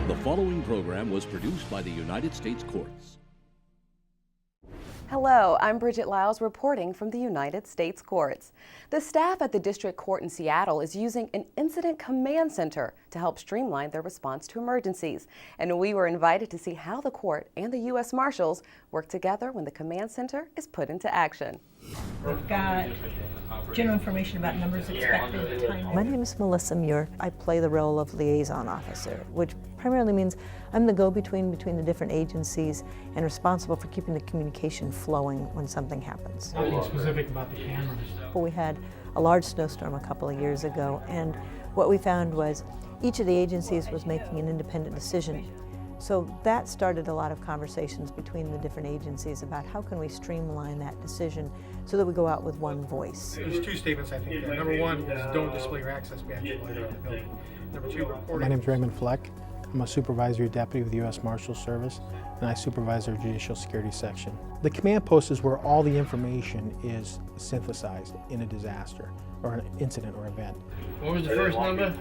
The following program was produced by the United States Courts. Hello, I'm Bridget Lyles reporting from the United States Courts. The staff at the District Court in Seattle is using an incident command center to help streamline their response to emergencies. And we were invited to see how the court and the U.S. Marshals work together when the command center is put into action. We've got general information about numbers expected, time. My name is Melissa Muir. I play the role of liaison officer, which primarily means I'm the go-between between the different agencies and responsible for keeping the communication flowing when something happens. Nothing specific about the cameras. We had a large snowstorm a couple of years ago, and what we found was each of the agencies was making an independent decision. So that started a lot of conversations between the different agencies about how can we streamline that decision so that we go out with one voice. There's two statements I think there. Number one is don't display your access badge while you're in the building. Number two, reporting. My name is Raymond Fleck. I'm a supervisory deputy with the U.S. Marshals Service, and I supervise our judicial security section. The command post is where all the information is synthesized in a disaster or an incident or event. What was the first number?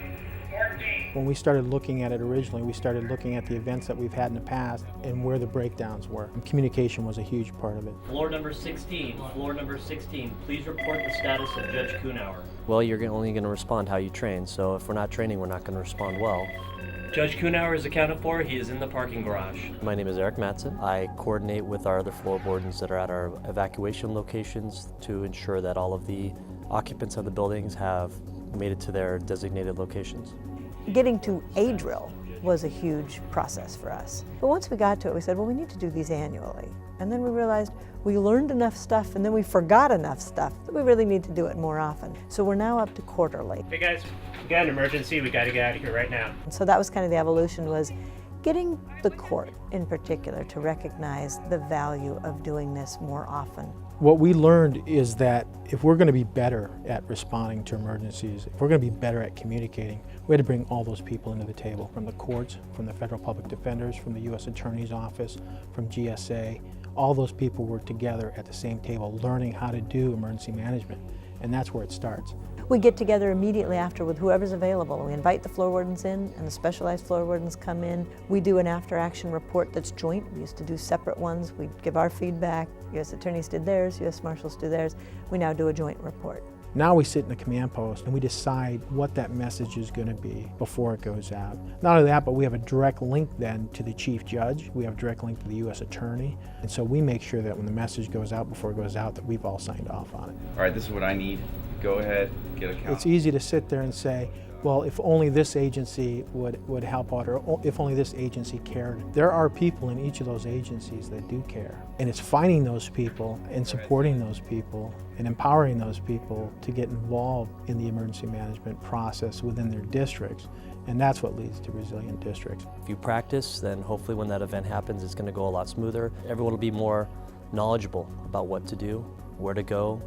When we started looking at it originally, we started looking at the events that we've had in the past and where the breakdowns were. And communication was a huge part of it. Floor number 16, please report the status of Judge Kuhnauer. Well, you're only going to respond how you train, so if we're not training, we're not going to respond well. Judge Kuhnauer is accounted for. He is in the parking garage. My name is Eric Mattson. I coordinate with our other floor wardens that are at our evacuation locations to ensure that all of the occupants of the buildings have made it to their designated locations. Getting to a drill was a huge process for us. But once we got to it, we said, well, we need to do these annually. And then we realized we learned enough stuff and then we forgot enough stuff that we really need to do it more often. So we're now up to quarterly. Hey guys, we got an emergency. We got to get out of here right now. And so that was kind of the evolution, was getting the court in particular to recognize the value of doing this more often. What we learned is that if we're going to be better at responding to emergencies, if we're going to be better at communicating, we had to bring all those people into the table, from the courts, from the federal public defenders, from the U.S. Attorney's Office, from GSA. All those people were together at the same table learning how to do emergency management, and that's where it starts. We get together immediately after with whoever's available. We invite the floor wardens in, and the specialized floor wardens come in. We do an after-action report that's joint. We used to do separate ones. We give our feedback. U.S. attorneys did theirs, U.S. Marshals do theirs. We now do a joint report. Now we sit in the command post and we decide what that message is going to be before it goes out. Not only that, but we have a direct link then to the chief judge. We have a direct link to the U.S. attorney. And so we make sure that when the message goes out, before it goes out, that we've all signed off on it. All right, this is what I need. Go ahead, get a count. It's easy to sit there and say, well, if only this agency would help out, or if only this agency cared. There are people in each of those agencies that do care. And it's finding those people and supporting those people and empowering those people to get involved in the emergency management process within their districts. And that's what leads to resilient districts. If you practice, then hopefully when that event happens, it's going to go a lot smoother. Everyone will be more knowledgeable about what to do, where to go,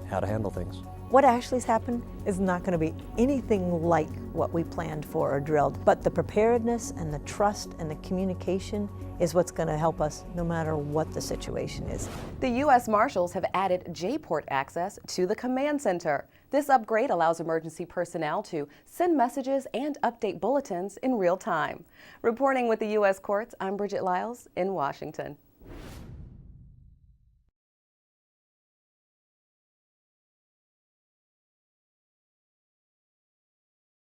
how to handle things. What actually's happened is not going to be anything like what we planned for or drilled, but the preparedness and the trust and the communication is what's going to help us no matter what the situation is. The U.S. Marshals have added J-Port access to the command center. This upgrade allows emergency personnel to send messages and update bulletins in real time. Reporting with the U.S. Courts, I'm Bridget Lyles in Washington.